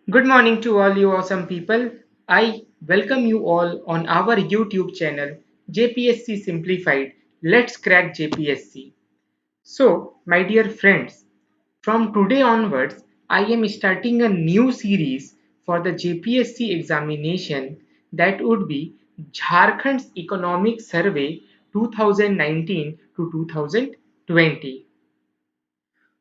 Good morning to all you awesome people. I welcome you all on our YouTube channel JPSC Simplified. Let's crack JPSC. So, my dear friends, from today onwards, I am starting a new series for the JPSC examination that would be Jharkhand's Economic Survey 2019 to 2020.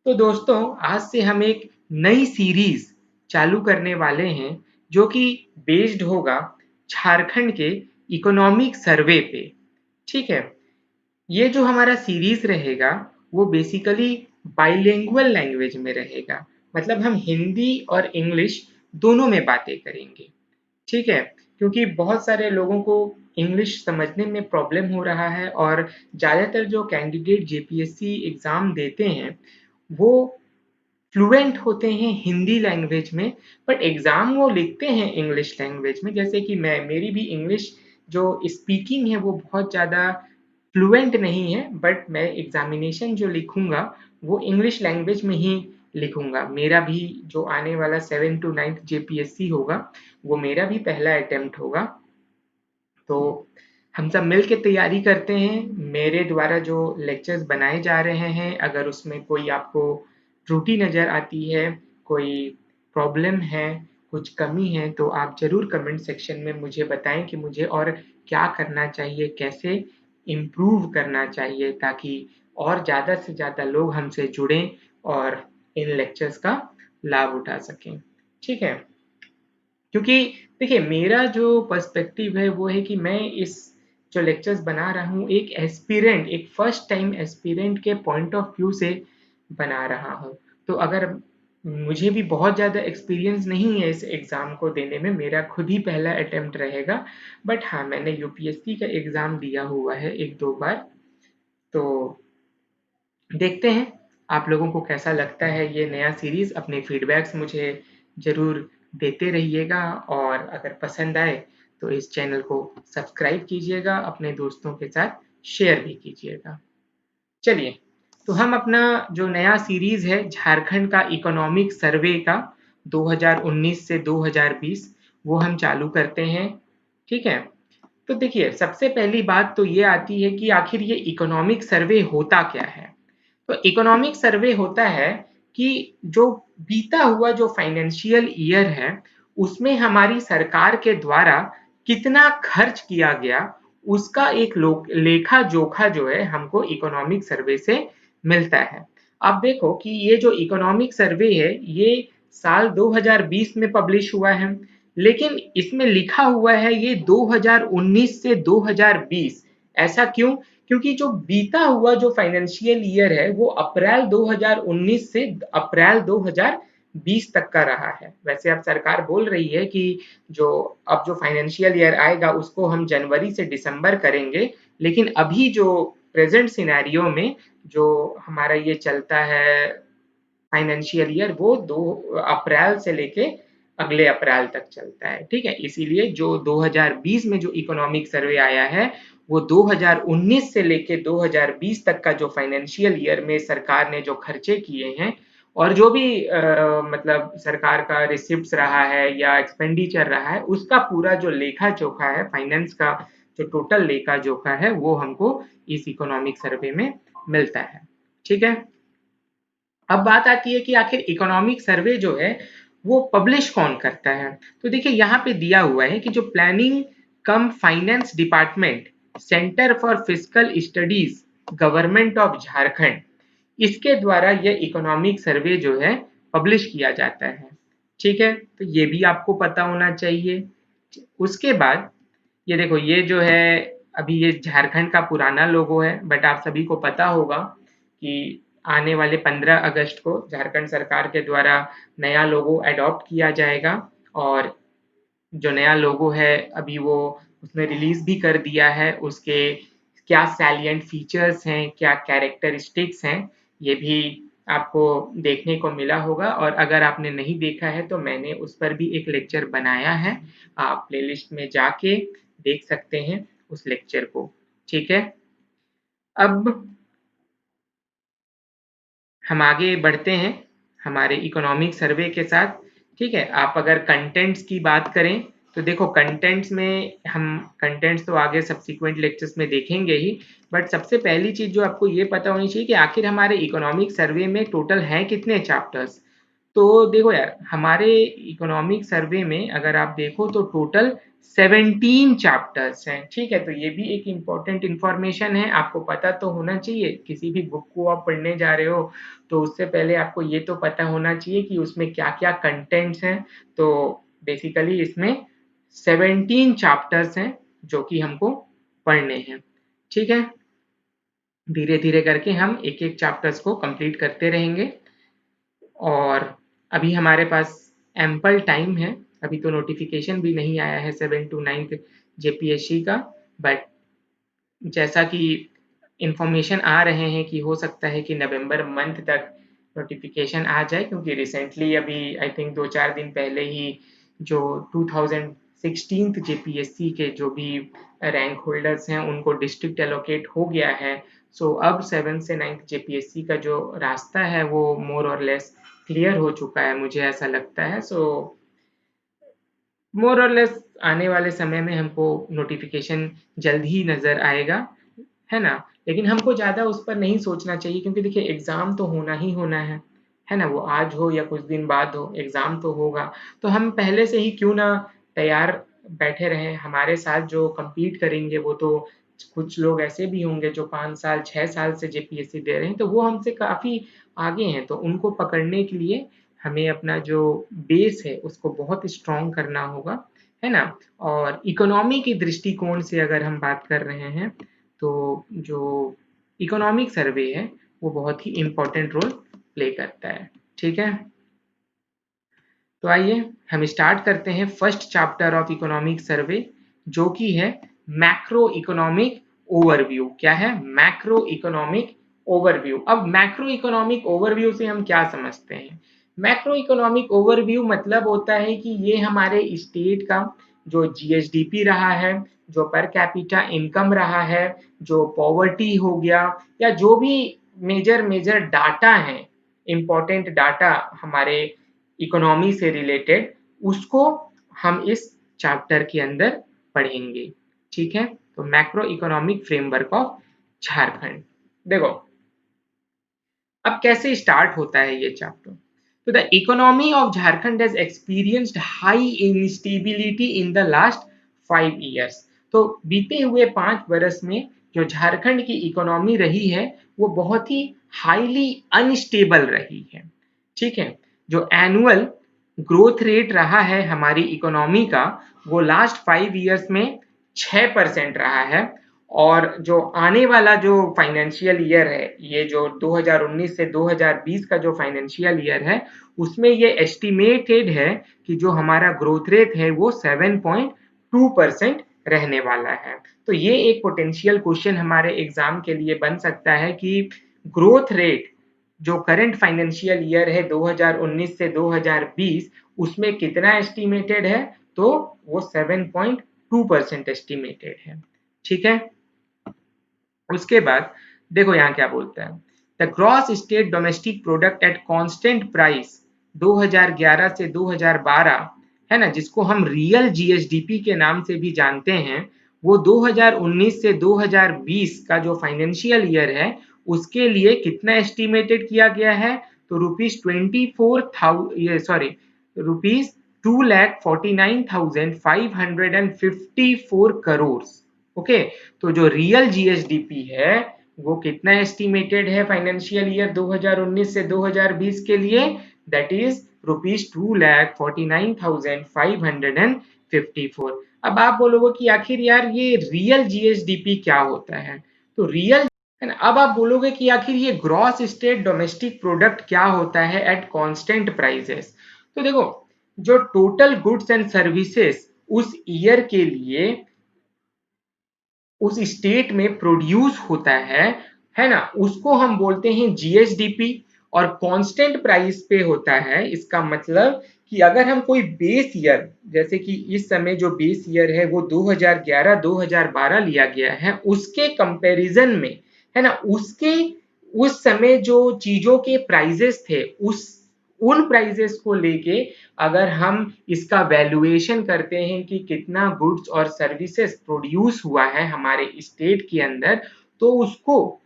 तो दोस्तों आज से हम एक नई series चालू करने वाले हैं जो कि बेस्ड होगा झारखंड के इकोनॉमिक सर्वे पे। ठीक है, ये जो हमारा सीरीज रहेगा वो बेसिकली बाइलिंगुअल लैंग्वेज में रहेगा, मतलब हम हिंदी और इंग्लिश दोनों में बातें करेंगे। ठीक है, क्योंकि बहुत सारे लोगों को इंग्लिश समझने में प्रॉब्लम हो रहा है और ज़्यादातर जो कैंडिडेट जेपीएससी एग्ज़ाम देते हैं वो फ्लुएंट होते हैं हिंदी लैंग्वेज में, बट एग्ज़ाम वो लिखते हैं इंग्लिश लैंग्वेज में। जैसे कि मेरी भी इंग्लिश जो स्पीकिंग है वो बहुत ज़्यादा फ्लुएंट नहीं है, बट मैं एग्जामिनेशन जो लिखूंगा वो इंग्लिश लैंग्वेज में ही लिखूंगा। मेरा भी जो आने वाला 7 to 9 जेपीएससी होगा वो मेरा भी पहला अटेम्प्ट होगा। तो हम सब मिल के तैयारी करते हैं। मेरे द्वारा जो लेक्चर्स बनाए जा रहे हैं, अगर उसमें कोई आपको त्रुटि नज़र आती है, कोई प्रॉब्लम है, कुछ कमी है, तो आप ज़रूर कमेंट सेक्शन में मुझे बताएं कि मुझे और क्या करना चाहिए, कैसे इम्प्रूव करना चाहिए, ताकि और ज़्यादा से ज़्यादा लोग हमसे जुड़ें और इन लेक्चर्स का लाभ उठा सकें। ठीक है, क्योंकि देखिए मेरा जो पर्सपेक्टिव है वो है कि मैं इस जो लेक्चर्स बना रहा हूँ एक एस्पिरेंट, एक फर्स्ट टाइम एस्पिरेंट के पॉइंट ऑफ व्यू से बना रहा हूँ। तो अगर मुझे भी बहुत ज़्यादा एक्सपीरियंस नहीं है इस एग्ज़ाम को देने में, मेरा खुद ही पहला अटेम्प्ट रहेगा। बट हाँ, मैंने यूपीएससी का एग्ज़ाम दिया हुआ है एक दो बार। तो देखते हैं आप लोगों को कैसा लगता है ये नया सीरीज़। अपने फीडबैक्स मुझे ज़रूर देते रहिएगा और अगर पसंद आए तो इस चैनल को सब्सक्राइब कीजिएगा, अपने दोस्तों के साथ शेयर भी कीजिएगा। चलिए, तो हम अपना जो नया सीरीज़ है झारखंड का इकोनॉमिक सर्वे का 2019 से 2020 वो हम चालू करते हैं। ठीक है, तो देखिए सबसे पहली बात तो ये आती है कि आखिर ये इकोनॉमिक सर्वे होता क्या है। तो इकोनॉमिक सर्वे होता है कि जो बीता हुआ जो फाइनेंशियल ईयर है उसमें हमारी सरकार के द्वारा कितना खर्च किया गया उसका एक लेखा जोखा जो है हमको इकोनॉमिक सर्वे से मिलता है। अब देखो कि ये जो इकोनॉमिक सर्वे है ये साल 2020 में पब्लिश हुआ है, लेकिन इसमें लिखा हुआ है ये 2019 से 2020। ऐसा क्यों? क्योंकि जो बीता हुआ जो फाइनेंशियल ईयर है वो अप्रैल 2019 से अप्रैल 2020 तक का रहा है। वैसे अब सरकार बोल रही है कि जो अब जो फाइनेंशियल ईयर आएगा उसको हम जनवरी से दिसंबर करेंगे, लेकिन अभी जो प्रेजेंट सिनेरियो में जो हमारा ये चलता है फाइनेंशियल ईयर वो 2 अप्रैल से लेके अगले अप्रैल तक चलता है। ठीक है, इसीलिए जो 2020 में जो इकोनॉमिक सर्वे आया है वो 2019 से लेके 2020 तक का जो फाइनेंशियल ईयर में सरकार ने जो खर्चे किए हैं और जो भी मतलब सरकार का रिसिप्ट्स रहा है या एक्सपेंडिचर रहा है उसका पूरा जो लेखा जोखा है, फाइनेंस का जो टोटल लेखा जोखा है वो हमको इस इकोनॉमिक सर्वे में मिलता है। ठीक है, अब बात आती है कि आखिर इकोनॉमिक सर्वे जो है वो पब्लिश कौन करता है। तो देखिए यहाँ पे दिया हुआ है कि जो planning come finance department, centre for physical studies, government of Jharkhand, इसके द्वारा यह इकोनॉमिक सर्वे जो है पब्लिश किया जाता है। ठीक है, तो ये भी आपको पता होना चाहिए। उसके बाद ये देखो ये जो है अभी ये झारखंड का पुराना लोगो है, बट आप सभी को पता होगा कि आने वाले 15 अगस्त को झारखंड सरकार के द्वारा नया लोगो अडॉप्ट किया जाएगा और जो नया लोगो है अभी वो उसने रिलीज भी कर दिया है। उसके क्या सैलिएंट फीचर्स हैं, क्या कैरेक्टरिस्टिक्स हैं, ये भी आपको देखने को मिला होगा। और अगर आपने नहीं देखा है तो मैंने उस पर भी एक लेक्चर बनाया है, आप प्लेलिस्ट में जाके देख सकते हैं उस लेक्चर को। ठीक है, अब हम आगे बढ़ते हैं हमारे इकोनॉमिक सर्वे के साथ। ठीक है। आप अगर कंटेंट्स की बात करें तो देखो कंटेंट्स में हम कंटेंट्स तो आगे सब्सिक्वेंट लेक्चर्स में देखेंगे ही, बट सबसे पहली चीज जो आपको ये पता होनी चाहिए कि आखिर हमारे इकोनॉमिक सर्वे में टोटल हैं कितने चैप्टर्स। तो देखो यार, हमारे इकोनॉमिक सर्वे में अगर आप देखो तो टोटल 17 चैप्टर्स हैं। ठीक है, तो ये भी एक इम्पॉर्टेंट इंफॉर्मेशन है, आपको पता तो होना चाहिए। किसी भी बुक को आप पढ़ने जा रहे हो तो उससे पहले आपको ये तो पता होना चाहिए कि उसमें क्या क्या कंटेंट्स हैं। तो बेसिकली इसमें 17 चैप्टर्स हैं जो कि हमको पढ़ने हैं। ठीक है, धीरे धीरे करके हम एक एक चैप्टर्स को कंप्लीट करते रहेंगे। और अभी हमारे पास एम्पल टाइम है, अभी तो नोटिफिकेशन भी नहीं आया है 7 to 9 जेपीएससी का, बट जैसा कि इंफॉर्मेशन आ रहे हैं कि हो सकता है कि नवंबर मंथ तक नोटिफिकेशन आ जाए, क्योंकि रिसेंटली अभी आई थिंक 2-4 दिन पहले ही जो 2016 जेपीएससी के जो भी रैंक होल्डर्स हैं उनको डिस्ट्रिक्ट एलोकेट हो गया है। सो अब 7 से 9 जेपीएससी का जो रास्ता है वो मोर और लेस क्लियर हो चुका है, मुझे ऐसा लगता है। सो मोर और लेस आने वाले समय में हमको नोटिफिकेशन जल्द ही नज़र आएगा, है ना। लेकिन हमको ज़्यादा उस पर नहीं सोचना चाहिए, क्योंकि देखिए एग्ज़ाम तो होना ही होना है ना। वो आज हो या कुछ दिन बाद हो, एग्ज़ाम तो होगा। तो हम पहले से ही क्यों ना तैयार बैठे रहें। हमारे साथ जो compete करेंगे वो तो कुछ लोग ऐसे भी होंगे जो 5 साल 6 साल से जेपीएससी दे रहे हैं, तो वो हमसे काफ़ी आगे हैं। तो उनको पकड़ने के लिए हमें अपना जो बेस है उसको बहुत स्ट्रॉन्ग करना होगा, है ना। और इकोनॉमी के दृष्टिकोण से अगर हम बात कर रहे हैं तो जो इकोनॉमिक सर्वे है वो बहुत ही इम्पोर्टेंट रोल प्ले करता है। ठीक है, तो आइए हम स्टार्ट करते हैं first chapter of economic survey, जो कि है मैक्रो इकोनॉमिक ओवरव्यू। क्या है? Macro economic overview. अब मैक्रो इकोनॉमिक ओवरव्यू से हम क्या समझते हैं? मैक्रो इकोनॉमिक ओवरव्यू मतलब होता है कि ये हमारे स्टेट का जो जीएसडीपी रहा है, जो पर कैपिटा इनकम रहा है, जो पॉवर्टी हो गया, या जो भी मेजर मेजर डाटा है, इम्पोर्टेंट डाटा हमारे इकोनॉमी से रिलेटेड, उसको हम इस चैप्टर के अंदर पढ़ेंगे। ठीक है, तो macro economic framework of Jharkhand. देखो अब कैसे स्टार्ट होता है ये चैप्टर। तो the economy of Jharkhand has experienced high instability in the last 5 years। तो बीते हुए 5 वर्ष में जो झारखंड की इकोनॉमी रही है वो बहुत ही हाईली अनस्टेबल रही है। ठीक है, जो एनुअल ग्रोथ रेट रहा है हमारी इकोनॉमी का वो लास्ट 5 years में 6% रहा है। और जो आने वाला जो फाइनेंशियल ईयर है, ये जो 2019 से 2020 का जो फाइनेंशियल ईयर है, उसमें ये एस्टिमेटेड है कि जो हमारा ग्रोथ रेट है वो 7.2% रहने वाला है। तो ये एक पोटेंशियल क्वेश्चन हमारे एग्जाम के लिए बन सकता है कि ग्रोथ रेट जो करंट फाइनेंशियल ईयर है 2019 से 2020 उसमें कितना एस्टिमेटेड है, तो वो 7.2% एस्टिमेटेड है। ठीक है, उसके बाद देखो यहाँ क्या बोलता है। The gross state domestic product at constant price 2011 से 2012, है ना, जिसको हम रियल जीएसडीपी के नाम से भी जानते हैं, वो 2019 से 2020 का जो फाइनेंशियल ईयर है उसके लिए कितना एस्टिमेटेड किया गया है, तो रुपीज 2,49,554 करोड़। ओके, तो जो रियल जीएसडीपी है वो कितना एस्टिमेटेड है फाइनेंशियल ईयर 2019 से 2020 के लिए, दैट इज ₹2,49,554। अब आप बोलोगे कि आखिर यार ये रियल जीएसडीपी क्या होता है, तो रियल है ना। अब आप बोलोगे कि आखिर ये ग्रॉस स्टेट डोमेस्टिक प्रोडक्ट क्या होता है एट कांस्टेंट प्राइसेस। तो देखो, जो टोटल गुड्स एंड सर्विसेज उस ईयर के लिए उस स्टेट में प्रोड्यूस होता है ना, उसको हम बोलते हैं जीएसडीपी। और कांस्टेंट प्राइस पे होता है, इसका मतलब कि अगर हम कोई बेस ईयर, जैसे कि इस समय जो बेस ईयर है वो 2011-2012 लिया गया है, उसके कंपैरिजन में, है ना, उसके उस समय जो चीजों के प्राइजेस थे उन प्राइजेस को लेके अगर हम इसका वैल्यूएशन करते हैं कि कितना गुड्स और सर्विसेज प्रोड्यूस हुआ है हमारे स्टेट के अंदर, तो उसको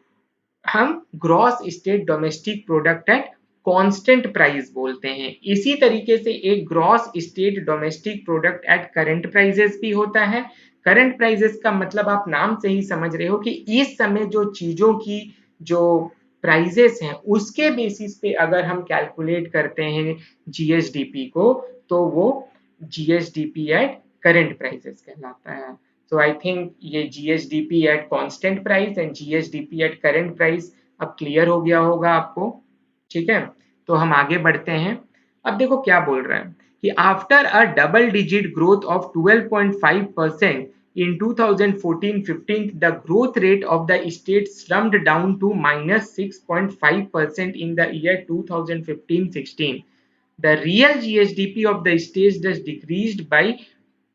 हम gross state domestic product at constant price बोलते हैं। इसी तरीके से एक gross state domestic product at current prices भी होता है। करंट प्राइजेस का मतलब आप नाम से ही समझ रहे हो कि इस समय जो चीजों की जो प्राइजेस हैं उसके बेसिस पे अगर हम कैलकुलेट करते हैं जीएसडीपी को, तो वो जीएसडीपी एट करंट प्राइजेस कहलाता है। So I think ये GSDP at constant price and GSDP at current price अब क्लियर हो गया होगा आपको, ठीक है। तो हम आगे बढ़ते हैं। अब देखो क्या बोल रहा है कि after a double digit growth of 12.5% in 2014-15 the growth rate of the state slumped down to -6.5% in the year 2015-16. The real GSDP of the state thus decreased by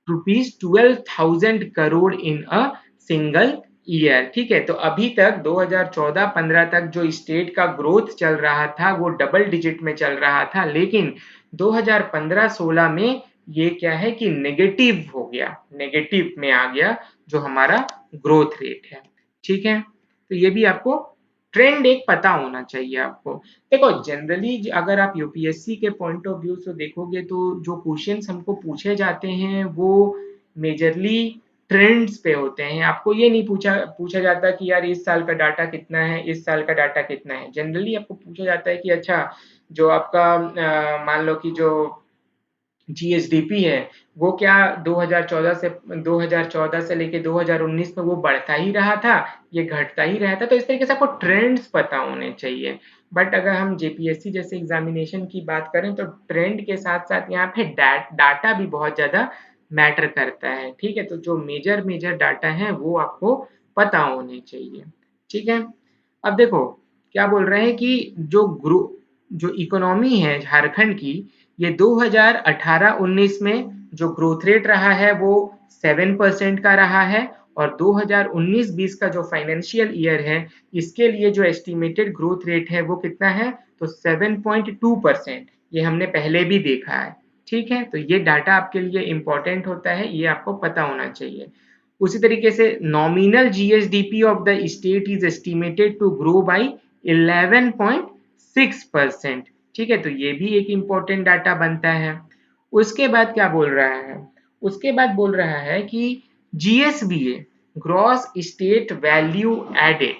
₹12,000 crore in a single year. ठीक है, तो अभी तक 2014-15 तक जो state का growth चल रहा था वो डबल डिजिट में चल रहा था, लेकिन 2015-16 में ये क्या है कि नेगेटिव हो गया, नेगेटिव में आ गया जो हमारा ग्रोथ रेट है। ठीक है, तो ये भी आपको ट्रेंड एक पता होना चाहिए आपको। देखो जनरली अगर आप यूपीएससी के पॉइंट ऑफ व्यू से देखोगे तो जो क्वेश्चंस हमको पूछे जाते हैं वो मेजरली ट्रेंड्स पे होते हैं। आपको ये नहीं पूछा पूछा जाता कि यार इस साल का डाटा कितना है, इस साल का डाटा कितना है। जनरली आपको पूछा जाता है कि अच्छा जो आपका मान लो कि जो जीएसडीपी है वो क्या 2014 से लेके 2019 में वो बढ़ता ही रहा था, ये घटता ही रहा था। तो इस तरीके से आपको ट्रेंड्स पता होने चाहिए। बट अगर हम जेपीएससी जैसे एग्जामिनेशन की बात करें तो ट्रेंड के साथ साथ यहाँ पे डाटा भी बहुत ज्यादा मैटर करता है। ठीक है, तो जो मेजर मेजर डाटा है वो आपको पता होने चाहिए। ठीक है, अब देखो क्या बोल रहे हैं कि जो इकोनॉमी है झारखंड की, ये 2018-19 में जो ग्रोथ रेट रहा है वो 7% का रहा है, और 2019-20 का जो फाइनेंशियल ईयर है इसके लिए जो एस्टिमेटेड ग्रोथ रेट है वो कितना है, तो 7.2%। ये हमने पहले भी देखा है। ठीक है, तो ये डाटा आपके लिए इंपॉर्टेंट होता है, ये आपको पता होना चाहिए। उसी तरीके से nominal GSDP of the state is estimated to grow by 11.6%। ठीक है, तो ये भी एक इंपॉर्टेंट डाटा बनता है। उसके बाद क्या बोल रहा है, उसके बाद बोल रहा है कि जीएसबीए ग्रॉस स्टेट वैल्यू एडेड।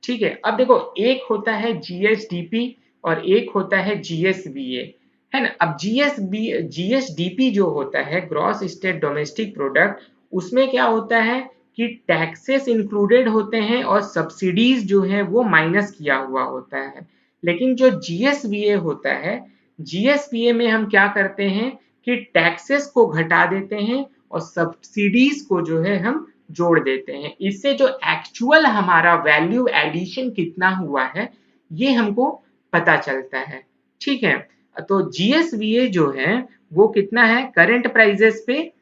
ठीक है, अब देखो एक होता है जीएसडीपी और एक होता है जीएसबीए, है ना। अब जीएसडीपी जो होता है ग्रॉस स्टेट डोमेस्टिक प्रोडक्ट, उसमें क्या होता है कि टैक्सेस इंक्लूडेड होते हैं और सब्सिडीज जो है वो माइनस किया हुआ होता है। लेकिन जो जीएसबीए होता है, जीएसबीए में हम क्या करते हैं कि टैक्सेस को घटा देते हैं और सब्सिडीज को जो है हम जोड़ देते हैं। इससे जो एक्चुअल हमारा वैल्यू एडिशन कितना हुआ है ये हमको पता चलता है। ठीक है, तो जीएसबीए जो है वो कितना है, करंट प्राइजेस पे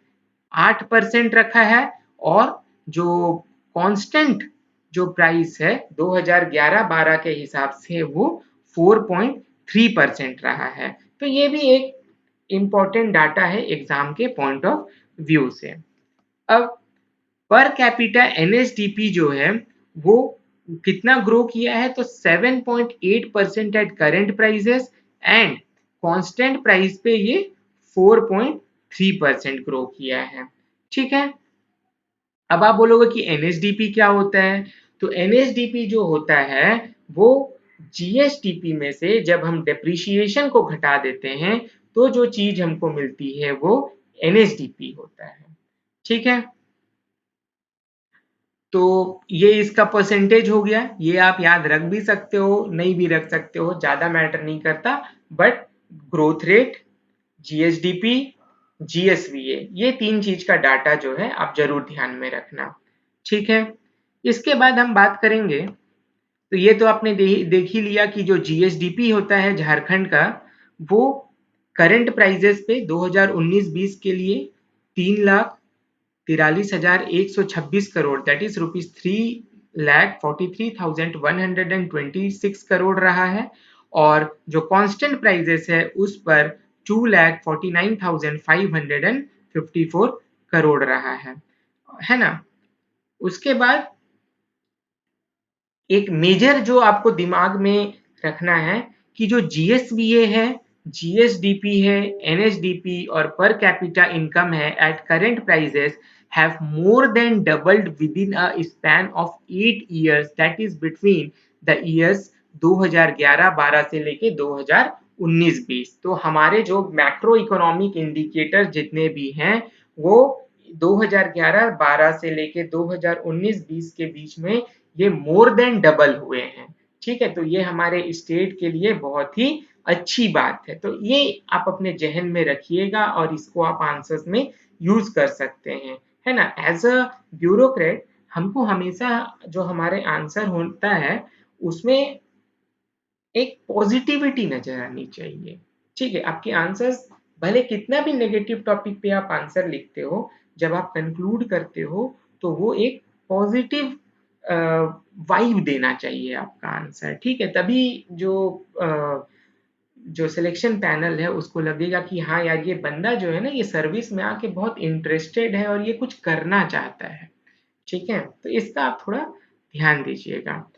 8% रखा है, और जो कांस्टेंट जो प्राइस है 2011-12 के हिसाब से वो 4.3% रहा है। तो ये भी एक इम्पॉर्टेंट डाटा है एग्जाम के पॉइंट ऑफ व्यू से। अब पर कैपिटा एनएसडीपी जो है वो कितना ग्रो किया है, तो 7.8% at current prices and constant price पे ये 4.3% ग्रो किया है। ठीक है, अब आप बोलोगे कि एनएसडीपी क्या होता है, तो एनएसडीपी जो होता है वो जीएसडीपी में से जब हम डेप्रिसिएशन को घटा देते हैं तो जो चीज हमको मिलती है वो एनएसडीपी होता है। ठीक है, तो ये इसका परसेंटेज हो गया, ये आप याद रख भी सकते हो नहीं भी रख सकते हो, ज्यादा मैटर नहीं करता। बट ग्रोथ रेट, जीएसडीपी, जीएसवीए, ये तीन चीज का डाटा जो है आप जरूर ध्यान में रखना। ठीक है, इसके बाद हम बात करेंगे, तो ये तो आपने देख ही लिया कि जो जीएसडीपी होता है झारखंड का वो करंट प्राइजेस पे 2019-20 के लिए 3,43,126 करोड़, दैट इज ₹3,43,126 करोड़ रहा है। और जो कांस्टेंट प्राइजेस है उस पर 2,49,554 करोड़ रहा है ना। उसके बाद एक मेजर जो आपको दिमाग में रखना है कि जो जीएसवीए है, जीएसडीपी है, एनएसडीपी और पर कैपिटा इनकम है at current prices have more than doubled within a span of 8 years, that is between the years 2011-12 से लेके 2019-20। तो हमारे जो मैक्रो इकोनॉमिक इंडिकेटर जितने भी हैं वो 2011-12 से लेके 2019-20 के बीच में ये मोर देन डबल हुए हैं। ठीक है, तो ये हमारे स्टेट के लिए बहुत ही अच्छी बात है। तो ये आप अपने जहन में रखिएगा और इसको आप आंसर्स में यूज कर सकते हैं, है ना। एज अ ब्यूरोक्रेट हमको हमेशा जो हमारे आंसर होता है उसमें एक पॉजिटिविटी नजर आनी चाहिए। ठीक है, आपके आंसर्स भले कितना भी नेगेटिव टॉपिक पे आप आंसर लिखते हो, जब आप कंक्लूड करते हो तो वो एक पॉजिटिव वाइब देना चाहिए आपका आंसर। ठीक है, तभी जो जो सिलेक्शन पैनल है उसको लगेगा कि हाँ यार ये बंदा जो है ना ये सर्विस में आके बहुत इंटरेस्टेड है और ये कुछ करना चाहता है। ठीक है, तो इसका आप थोड़ा ध्यान दीजिएगा।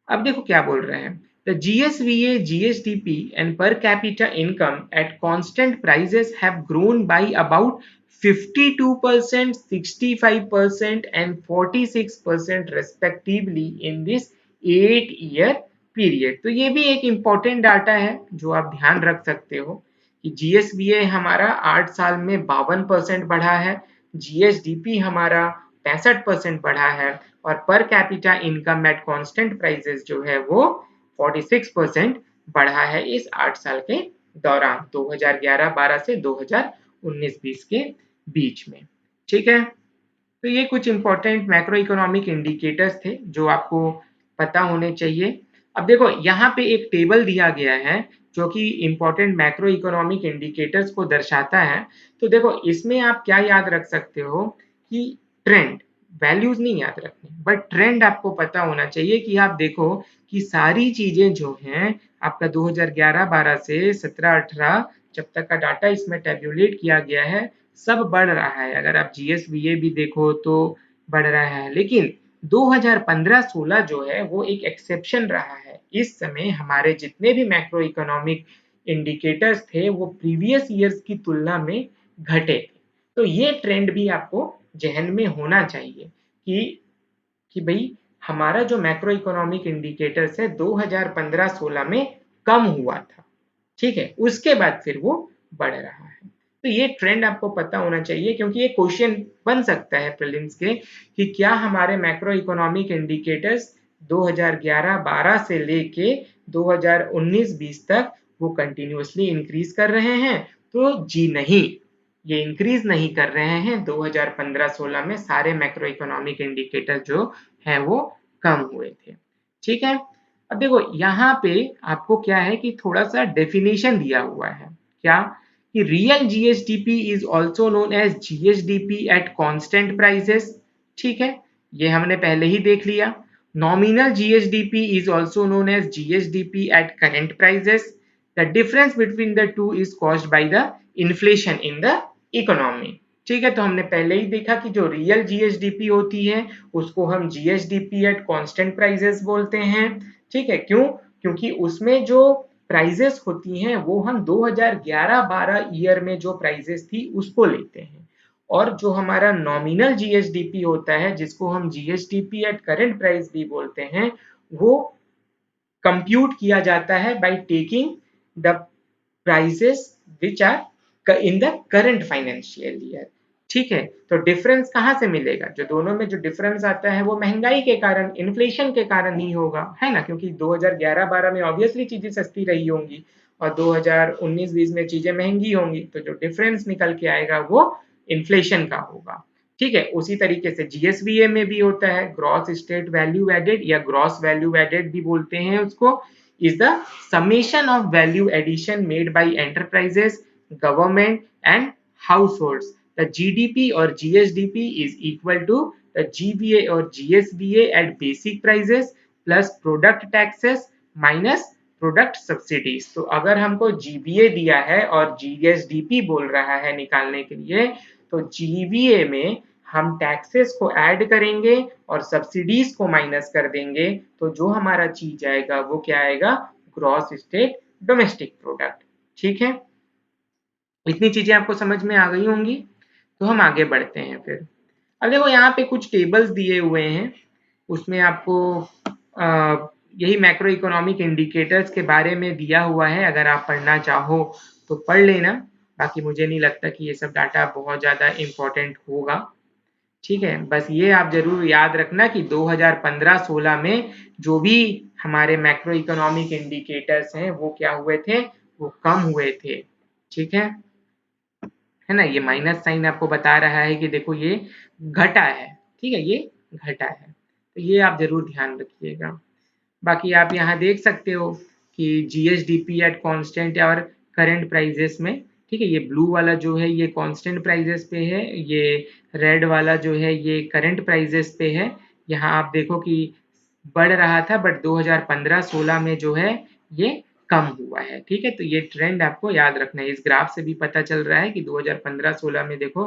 अब देखो क्या बोल रहे हैं। The GSVA, GSDP and per capita income at constant prices have grown by about 52%, 65% and 46% respectively in this 8-year period। तो ये भी एक important डाटा है जो आप ध्यान रख सकते हो कि GSVA हमारा 8 साल में 52% बढ़ा है, GSDP हमारा 65% बढ़ा है और पर capita income eight constant prices जो है वो 46% बढ़ा है इस 8 साल के दौरान 2011-12 से 2019-20 के बीच में। ठीक है, तो ये कुछ इंपॉर्टेंट मैक्रो इकोनॉमिक इंडिकेटर्स थे जो आपको पता होने चाहिए। अब देखो यहाँ पे एक टेबल दिया गया है जो कि इंपॉर्टेंट मैक्रो इकोनॉमिक इंडिकेटर्स को दर्शाता है। तो देखो इसमें आप क्या याद रख सकते हो कि ट्रेंड, वैल्यूज नहीं याद रखनी बट ट्रेंड आपको पता होना चाहिए कि आप देखो कि सारी चीजें जो हैं आपका 2011-12 से 17-18 जब तक का डाटा इसमें टेबुलेट किया गया है सब बढ़ रहा है। अगर आप जीएसवीए भी देखो तो बढ़ रहा है, लेकिन 2015-16 जो है वो एक एक्सेप्शन रहा है। इस समय हमारे जितने भी मैक्रो इकोनॉमिक इंडिकेटर्स थे वो प्रीवियस ईयर्स की तुलना में घटे थे। तो ये ट्रेंड भी आपको जहन में होना चाहिए कि भाई हमारा जो मैक्रो इकोनॉमिक इंडिकेटर्स है 2015-16 में कम हुआ था। ठीक है, उसके बाद फिर वो बढ़ रहा है। तो ये ट्रेंड आपको पता होना चाहिए क्योंकि ये क्वेश्चन बन सकता है प्रीलिम्स के कि क्या हमारे मैक्रो इकोनॉमिक इंडिकेटर्स 2011-12 से लेके 2019-20 तक वो कंटिन्यूअसली इंक्रीज कर रहे हैं। तो जी नहीं, ये इंक्रीज नहीं कर रहे हैं। 2015-16 में सारे मैक्रो इकोनॉमिक इंडिकेटर जो हैं वो कम हुए थे। ठीक है, अब देखो यहाँ पे आपको क्या है कि थोड़ा सा डेफिनेशन दिया हुआ है क्या कि real GSDP is also known as GSDP at constant prices. ठीक है, ये हमने पहले ही देख लिया। Nominal GSDP is also known as GSDP at current prices. The difference between the two is caused by the inflation in the economy. ठीक है, तो हमने पहले ही देखा कि जो रियल जीएसडीपी होती है उसको हम जीएसडीपी एट कांस्टेंट प्राइसेस बोलते हैं। ठीक है, क्यों? क्योंकि उसमें जो प्राइजेस होती हैं वो हम 2011-12 ईयर में जो प्राइजेस थी उसको लेते हैं और जो हमारा नॉमिनल जीएसडीपी होता है जिसको हम जीएसडीपी एट करंट प्राइस भी बोलते हैं वो कंप्यूट किया जाता है by taking the prices which are in the current financial year. ठीक है, तो डिफरेंस कहाँ से मिलेगा? जो दोनों में जो डिफरेंस आता है वो महंगाई के कारण, इन्फ्लेशन के कारण ही होगा, है ना। क्योंकि 2011-12 में ऑब्वियसली चीजें सस्ती रही होंगी और 2019-20 में चीजें महंगी होंगी, तो जो डिफरेंस निकल के आएगा वो इन्फ्लेशन का होगा। ठीक है, उसी तरीके से जीएसवीए में भी होता है ग्रॉस स्टेट वैल्यू एडेड या ग्रॉस वैल्यू एडेड भी बोलते हैं उसको, is the summation of value addition made by enterprises, government and households. The GDP or GSDP is equal to the GVA or GSVA at basic prices plus product taxes minus product subsidies. तो अगर हमको GBA दिया है और GSDP बोल रहा है निकालने के लिए, तो जीबीए में हम टैक्सेस को ऐड करेंगे और सब्सिडीज को माइनस कर देंगे, तो जो हमारा चीज आएगा वो क्या आएगा, ग्रॉस स्टेट डोमेस्टिक प्रोडक्ट। ठीक है, इतनी चीजें आपको समझ में आ गई होंगी। तो हम आगे बढ़ते हैं फिर। अब देखो यहाँ पे कुछ टेबल्स दिए हुए हैं, उसमें आपको यही मैक्रो इकोनॉमिक इंडिकेटर्स के बारे में दिया हुआ है। अगर आप पढ़ना चाहो तो पढ़ लेना, बाकी मुझे नहीं लगता कि ये सब डाटा बहुत ज़्यादा इम्पोर्टेंट होगा। ठीक है, बस ये आप जरूर याद रखना कि 2015-16 में जो भी हमारे मैक्रो इकोनॉमिक इंडिकेटर्स हैं वो क्या हुए थे, वो कम हुए थे। ठीक है ना, ये माइनस साइन आपको बता रहा है कि देखो ये घटा है। ठीक है, ये घटा है, तो ये आप जरूर ध्यान रखिएगा। बाकी आप यहाँ देख सकते हो कि जीएसडीपी एट कांस्टेंट और करंट प्राइजेस में। ठीक है, ये ब्लू वाला जो है ये कांस्टेंट प्राइजेस पे है, ये रेड वाला जो है ये करंट प्राइजेस पे है। यहाँ आप देखो कि बढ़ रहा था, बट 2015-16 में जो है ये कम हुआ है। ठीक है, तो ये ट्रेंड आपको याद रखना है। इस ग्राफ से भी पता चल रहा है कि 2015-16 में देखो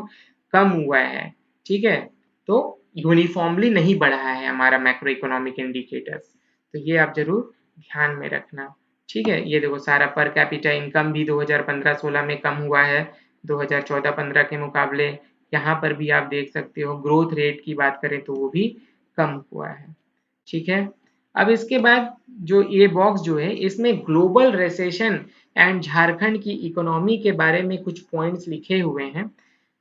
कम हुआ है। ठीक है, तो यूनिफॉर्मली नहीं बढ़ा है हमारा मैक्रो इकोनॉमिक इंडिकेटर्स, तो ये आप जरूर ध्यान में रखना। ठीक है, ये देखो सारा पर कैपिटा इनकम भी 2015-16 में कम हुआ है 2014-15 के मुकाबले। यहाँ पर भी आप देख सकते हो ग्रोथ रेट की बात करें तो वो भी कम हुआ है। ठीक है, अब इसके बाद जो ये बॉक्स जो है इसमें ग्लोबल रिसेशन एंड झारखंड की इकोनॉमी के बारे में कुछ पॉइंट्स लिखे हुए हैं।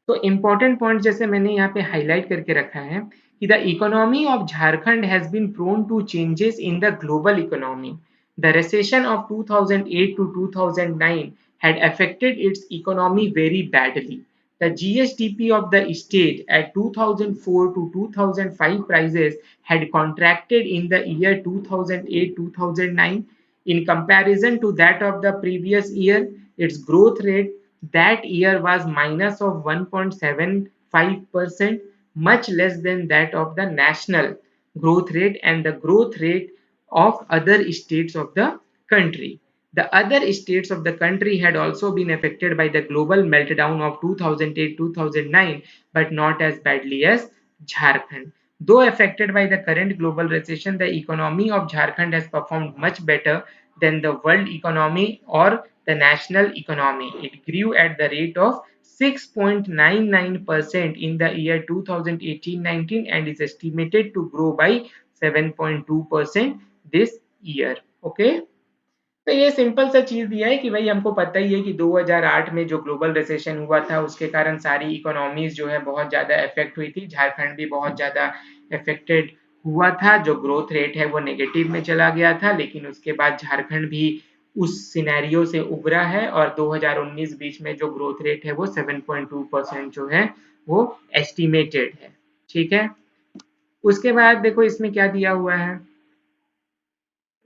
तो इम्पोर्टेंट पॉइंट जैसे मैंने यहाँ पे हाईलाइट करके रखा है कि the economy of Jharkhand has been prone to changes in the global economy. The recession of 2008 to 2009 had affected its economy very badly. The GSDP of the state at 2004 to 2005 prices had contracted in the year 2008-2009. In comparison to that of the previous year, its growth rate that year was minus of 1.75%, much less than that of the national growth rate and the growth rate of other states of the country. The other states of the country had also been affected by the global meltdown of 2008-2009, but not as badly as Jharkhand. Though affected by the current global recession, the economy of Jharkhand has performed much better than the world economy or the national economy. It grew at the rate of 6.99% in the year 2018-19 and is estimated to grow by 7.2% this year. Okay. तो ये simple सा चीज दिया है कि भाई हमको पता ही है कि 2008 में जो ग्लोबल रिसेशन हुआ था उसके कारण सारी इकोनॉमीज जो है बहुत ज्यादा इफेक्ट हुई थी। झारखंड भी बहुत ज्यादा इफेक्टेड हुआ था, जो ग्रोथ रेट है वो नेगेटिव में चला गया था, लेकिन उसके बाद झारखंड भी उस सिनेरियो से उबरा है और 2019-20 में जो ग्रोथ रेट है वो 7.2% जो है वो एस्टिमेटेड है। ठीक है, उसके बाद देखो इसमें क्या दिया हुआ है,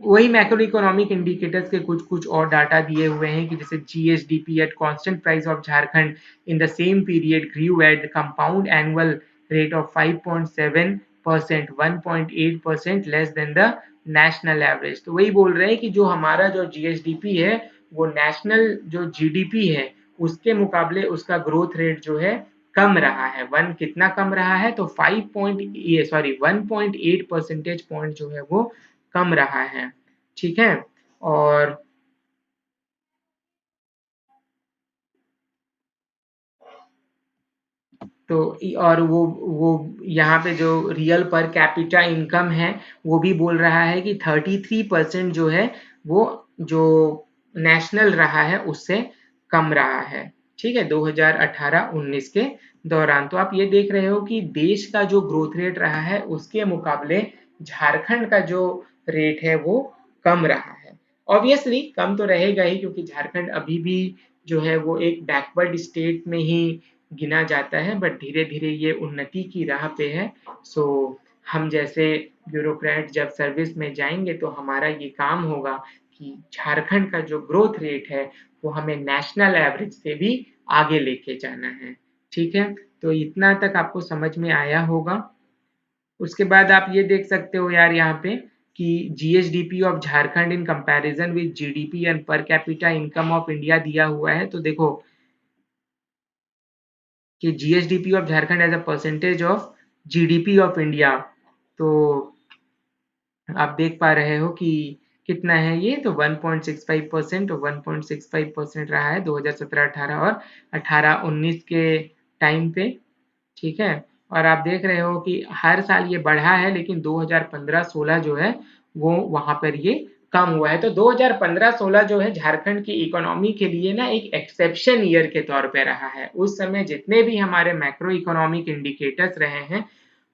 वही मैक्रो इकोनॉमिक इंडिकेटर्स के कुछ कुछ और डाटा दिए हुए हैं कि जैसे GSDP at constant price of Jharkhand in the same period grew at compound annual rate of 5.7%, 1.8% less than the national average. तो वही बोल रहे हैं कि जो हमारा जो जीएसडीपी है वो नेशनल जो जीडीपी है उसके मुकाबले उसका ग्रोथ रेट जो है कम रहा है। वन कितना कम रहा है, तो 1.8 परसेंटेज पॉइंट जो है वो कम रहा है। ठीक है, और तो और वो यहाँ पे जो रियल पर कैपिटा इनकम है वो भी बोल रहा है कि 33% जो है वो जो नेशनल रहा है उससे कम रहा है। ठीक है, 2018-19 के दौरान। तो आप ये देख रहे हो कि देश का जो ग्रोथ रेट रहा है उसके मुकाबले झारखंड का जो रेट है वो कम रहा है। ऑब्वियसली कम तो रहेगा ही, क्योंकि झारखंड अभी भी जो है वो एक बैकवर्ड स्टेट में ही गिना जाता है, बट धीरे धीरे ये उन्नति की राह पे है। सो हम जैसे ब्यूरोक्रेट जब सर्विस में जाएंगे तो हमारा ये काम होगा कि झारखंड का जो ग्रोथ रेट है वो हमें नेशनल एवरेज से भी आगे लेके जाना है। ठीक है, तो इतना तक आपको समझ में आया होगा। उसके बाद आप ये देख सकते हो यार यहाँ पे कि GSDP of Jharkhand in comparison with GDP and per capita income of India दिया हुआ है। तो देखो कि GSDP of Jharkhand as a percentage of GDP of India, तो आप देख पा रहे हो कि कितना है ये, तो 1.65% और 1.65% रहा है 2017-18 और 18-19 के टाइम पे। ठीक है, और आप देख रहे हो कि हर साल ये बढ़ा है, लेकिन 2015-16 जो है वो वहां पर ये कम हुआ है। तो 2015-16 जो है झारखंड की इकोनॉमी के लिए ना एक एक्सेप्शन ईयर के तौर पे रहा है। उस समय जितने भी हमारे मैक्रो इकोनॉमिक इंडिकेटर्स रहे हैं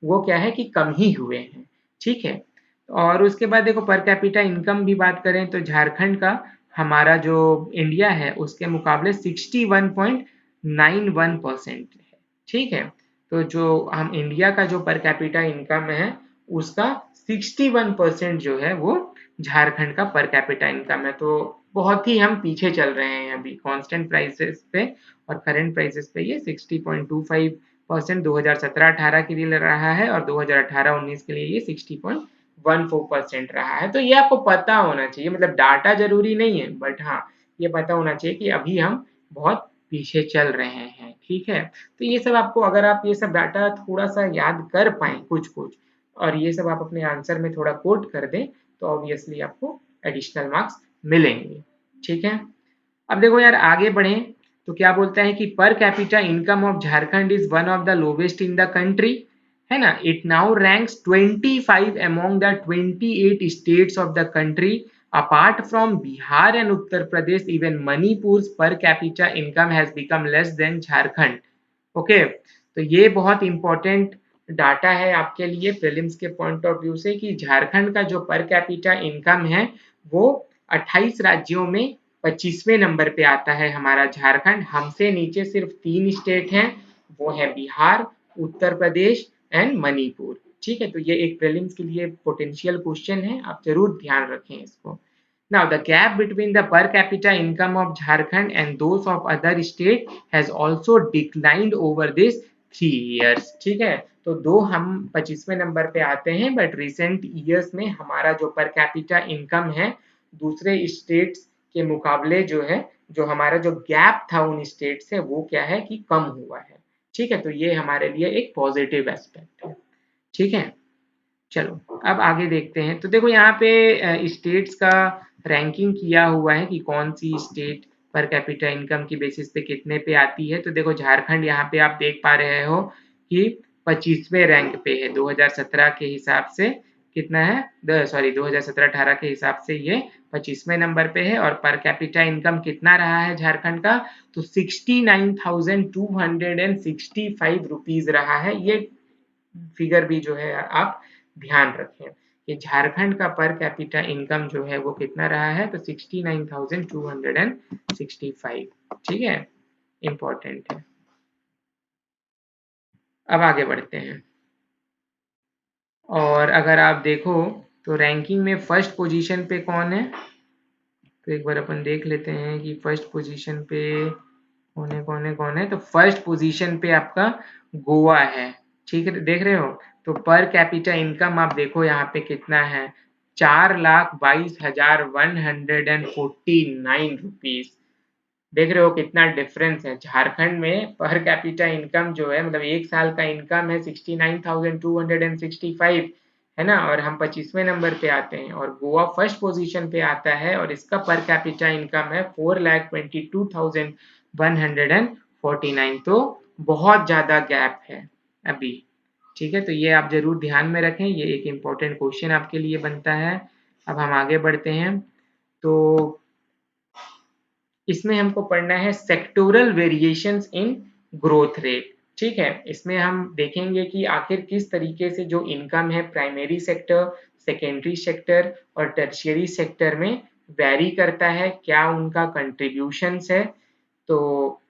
वो क्या है कि कम ही हुए हैं। ठीक है, और उसके बाद देखो पर कैपिटा इनकम भी बात करें तो झारखंड का हमारा जो इंडिया है उसके मुकाबले 61.91% है। ठीक है, तो जो हम इंडिया का जो पर कैपिटा इनकम है उसका 61% जो है वो झारखंड का पर कैपिटा इनकम है। तो बहुत ही हम पीछे चल रहे हैं अभी कांस्टेंट प्राइसेस पे, और करंट प्राइसेस पे ये 60.25% 2017-18 के लिए रहा है, और 2018-19 के लिए ये 60.14% रहा है। तो ये आपको पता होना चाहिए, मतलब डाटा जरूरी नहीं है, बट हाँ ये पता होना चाहिए कि अभी हम बहुत पीछे चल रहे हैं। ठीक है, तो ये सब आपको, अगर आप ये सब डाटा थोड़ा सा याद कर पाए कुछ कुछ, और ये सब आप अपने आंसर में थोड़ा कोट कर दें, तो ऑब्वियसली आपको एडिशनल मार्क्स मिलेंगे। ठीक है, अब देखो यार आगे बढ़े तो क्या बोलता है कि पर capita income of Jharkhand is one of the lowest in the country, है ना। It now ranks 25 among the 28 states of the country. Apart from Bihar and Uttar Pradesh, even Manipur पर capita income has become less than Jharkhand. Okay, तो ये बहुत important data है आपके लिए prelims के पॉइंट ऑफ व्यू से, कि झारखंड का जो पर कैपिटा इनकम है वो 28 राज्यों में 25वें नंबर पे आता है हमारा झारखंड। हमसे नीचे सिर्फ 3 स्टेट हैं, वो है बिहार, उत्तर प्रदेश एंड मणिपुर। ठीक है, तो ये एक प्रीलिम्स के लिए पोटेंशियल क्वेश्चन है, आप जरूर ध्यान रखें इसको। Now, the gap between the per capita income of Jharkhand and those of other state has also declined over this 3 years. ठीक है, तो दो हम 25वें नंबर पे आते हैं, बट रिसेंट ईयर्स में हमारा जो पर कैपिटा इनकम है दूसरे स्टेट्स के मुकाबले जो है, जो हमारा जो गैप था उन स्टेट से, वो क्या है कि कम हुआ है। ठीक है, तो ये हमारे लिए एक पॉजिटिव एस्पेक्ट है। ठीक है, चलो अब आगे देखते हैं। तो देखो यहाँ पे स्टेट्स का रैंकिंग किया हुआ है कि कौन सी स्टेट पर कैपिटा इनकम की बेसिस पे कितने पे आती है। तो देखो झारखंड यहाँ पे आप देख पा रहे हो कि 25वें रैंक पे है 2017 के हिसाब से। कितना है, सॉरी 2017-18 के हिसाब से ये 25वें नंबर पे है। और पर कैपिटा इनकम कितना रहा है झारखंड का, तो 69,265 रुपीज रहा है। ये फिगर भी जो है आप ध्यान रखें कि झारखंड का पर कैपिटा इनकम जो है वो कितना रहा है, तो 69,265। ठीक है, इंपॉर्टेंट है। अब आगे बढ़ते हैं, और अगर आप देखो तो रैंकिंग में फर्स्ट पोजीशन पे कौन है, तो एक बार अपन देख लेते हैं कि फर्स्ट पोजीशन पे कौन है। तो फर्स्ट पोजीशन पे आपका गोवा है। ठीक है, देख रहे हो, तो पर कैपिटा इनकम आप देखो यहाँ पे कितना है, 4,22,149 रुपीज। देख रहे हो कितना डिफरेंस है। झारखंड में पर कैपिटा इनकम जो है, मतलब एक साल का इनकम है 69,265, है ना, और हम 25वें नंबर पे आते हैं। और गोवा फर्स्ट पोजीशन पे आता है और इसका पर कैपिटा इनकम है 4,22,149। तो बहुत ज्यादा गैप है अभी। ठीक है, तो ये आप जरूर ध्यान में रखें, ये एक इम्पोर्टेंट क्वेश्चन आपके लिए बनता है। अब हम आगे बढ़ते हैं, तो इसमें हमको पढ़ना है sectoral variations in growth rate. ठीक है, इसमें हम देखेंगे कि आखिर किस तरीके से जो इनकम है प्राइमरी सेक्टर, सेकेंडरी सेक्टर और टर्शियरी सेक्टर में वैरी करता है, क्या उनका कंट्रीब्यूशंस है। तो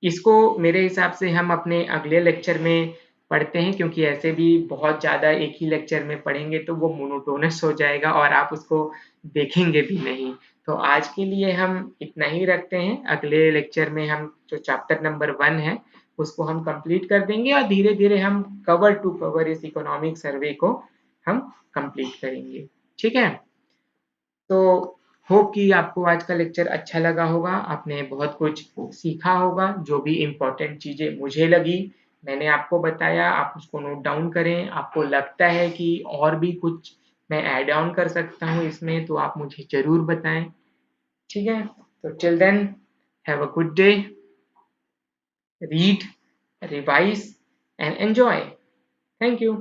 इसको मेरे हिसाब से हम अपने अगले लेक्चर में पढ़ते हैं, क्योंकि ऐसे भी बहुत ज़्यादा एक ही लेक्चर में पढ़ेंगे तो वो मोनोटोनस हो जाएगा और आप उसको देखेंगे भी नहीं। तो आज के लिए हम इतना ही रखते हैं, अगले लेक्चर में हम जो चैप्टर नंबर 1 है उसको हम कंप्लीट कर देंगे, और धीरे धीरे हम कवर टू कवर इस इकोनॉमिक सर्वे को हम कंप्लीट करेंगे। ठीक है। तो होप कि आपको आज का लेक्चर अच्छा लगा होगा, आपने बहुत कुछ सीखा होगा, जो भी इम्पोर्टेंट चीज़ें मुझे लगी मैंने आपको बताया, आप उसको नोट डाउन करें। आपको लगता है कि और भी कुछ मैं ऐड ऑन कर सकता हूँ इसमें, तो आप मुझे ज़रूर बताएं। ठीक है, तो till then have a good day, read, revise and enjoy. Thank you.